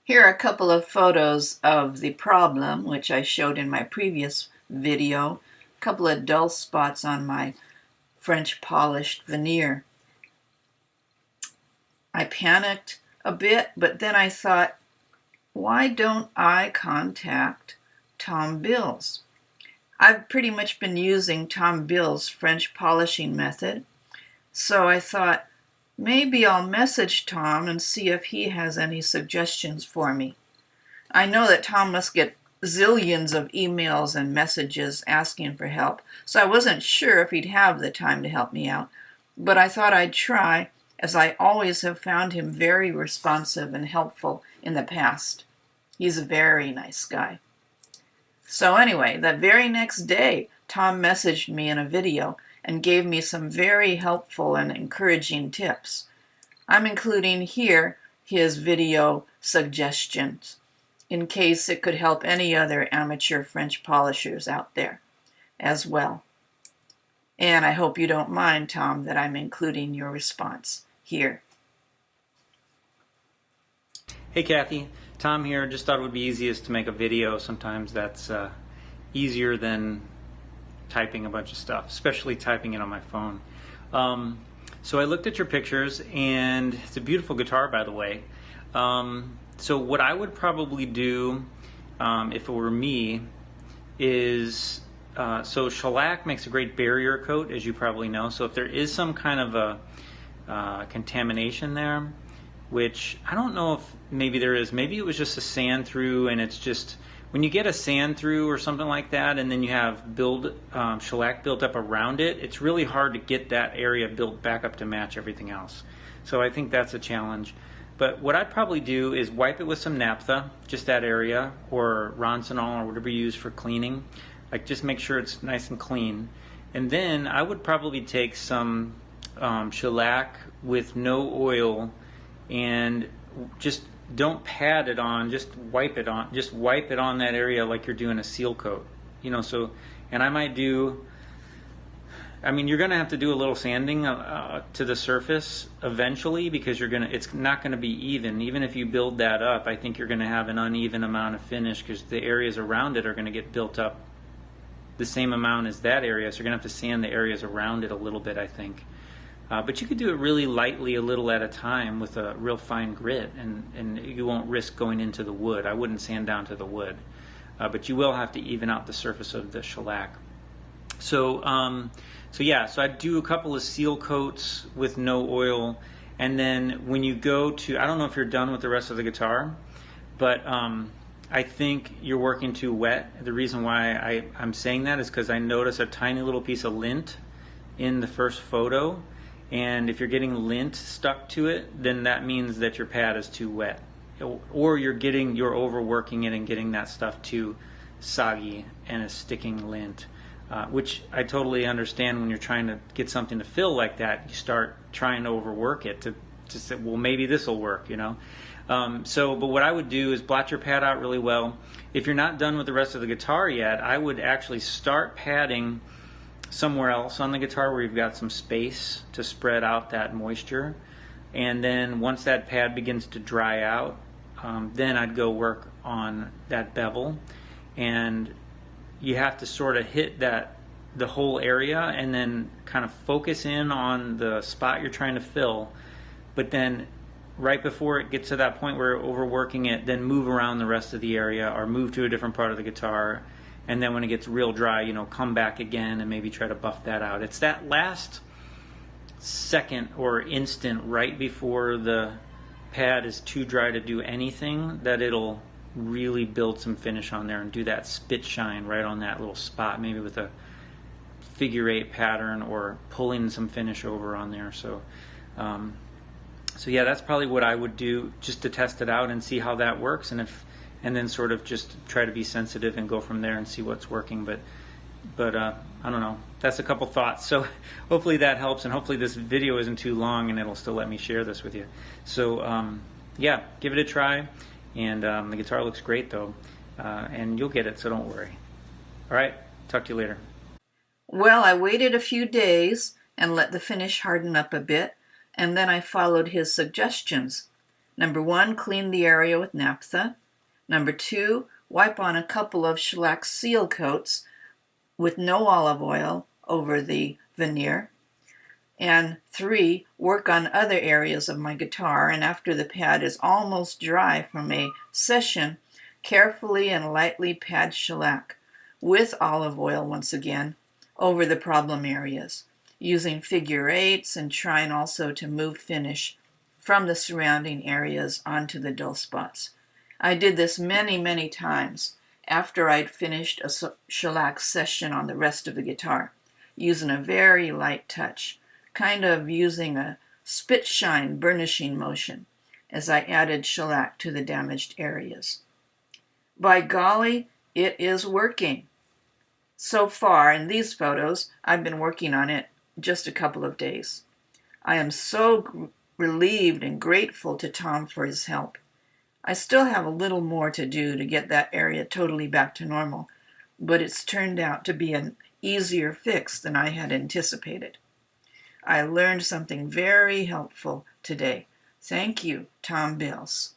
Here are a couple of photos of the problem, which I showed in my previous video. A couple of dull spots on my French polished veneer. I panicked a bit, but then I thought, why don't I contact Tom Bills? I've pretty much been using Tom Bills' French polishing method, so I thought, maybe I'll message Tom and see if he has any suggestions for me. I know that Tom must get zillions of emails and messages asking for help, so I wasn't sure if he'd have the time to help me out, but I thought I'd try, as I always have found him very responsive and helpful in the past. He's a very nice guy. So anyway, that very next day, Tom messaged me in a video and gave me some very helpful and encouraging tips. I'm including here his video suggestions, in case it could help any other amateur French polishers out there as well. And I hope you don't mind, Tom, that I'm including your response here. Hey Kathy, Tom here. Just thought it would be easiest to make a video. Sometimes that's easier than typing a bunch of stuff, especially typing it on my phone. So I looked at your pictures, and it's a beautiful guitar, by the way. So what I would probably do, if it were me, is so shellac makes a great barrier coat, as you probably know. So if there is some kind of a contamination there, which I don't know if maybe there is, maybe it was just a sand through, and it's just when you get a sand through or something like that, and then you have shellac built up around it, it's really hard to get that area built back up to match everything else. So I think that's a challenge. But what I'd probably do is wipe it with some naphtha, just that area, or Roncinol, or whatever you use for cleaning. Like, just make sure it's nice and clean. And then I would probably take some shellac with no oil, and just don't pat it on, just wipe it on that area like you're doing a seal coat, so. And I might do, you're going to have to do a little sanding to the surface eventually, because it's not going to be even if you build that up. I think you're going to have an uneven amount of finish, because the areas around it are going to get built up the same amount as that area, so you're going to have to sand the areas around it a little bit, I think. But you could do it really lightly, a little at a time, with a real fine grit, and you won't risk going into the wood. I wouldn't sand down to the wood, but you will have to even out the surface of the shellac. So I'd do a couple of seal coats with no oil, and then when you go to, I don't know if you're done with the rest of the guitar, but I think you're working too wet. The reason why I'm saying that is because I noticed a tiny little piece of lint in the first photo. And if you're getting lint stuck to it, then that means that your pad is too wet, or you're overworking it and getting that stuff too soggy and is sticking lint, which I totally understand. When you're trying to get something to fill like that, you start trying to overwork it to say, well, maybe this will work, but what I would do is blot your pad out really well. If you're not done with the rest of the guitar yet, I would actually start padding somewhere else on the guitar where you've got some space to spread out that moisture, and then once that pad begins to dry out, then I'd go work on that bevel, and you have to sort of hit the whole area and then kind of focus in on the spot you're trying to fill, but then right before it gets to that point where you're overworking it, then move around the rest of the area or move to a different part of the guitar. And then when it gets real dry, come back again and maybe try to buff that out. It's that last second or instant right before the pad is too dry to do anything that it'll really build some finish on there and do that spit shine right on that little spot, maybe with a figure 8 pattern or pulling some finish over on there. So yeah, that's probably what I would do, just to test it out and see how that works, and then sort of just try to be sensitive and go from there and see what's working. But I don't know. That's a couple thoughts. So hopefully that helps, and hopefully this video isn't too long and it'll still let me share this with you. So yeah, give it a try. And the guitar looks great though, and you'll get it, so don't worry. All right, talk to you later. Well, I waited a few days and let the finish harden up a bit, and then I followed his suggestions. Number 1, clean the area with naphtha. Number 2, wipe on a couple of shellac seal coats with no olive oil over the veneer. And 3, work on other areas of my guitar, and after the pad is almost dry from a session, carefully and lightly pad shellac with olive oil once again over the problem areas, using figure eights and trying also to move finish from the surrounding areas onto the dull spots. I did this many times after I'd finished a shellac session on the rest of the guitar, using a very light touch, kind of using a spit shine burnishing motion as I added shellac to the damaged areas. By golly, it is working. So far in these photos, I've been working on it just a couple of days. I am so relieved and grateful to Tom for his help. I still have a little more to do to get that area totally back to normal, but it's turned out to be an easier fix than I had anticipated. I learned something very helpful today. Thank you, Tom Bills.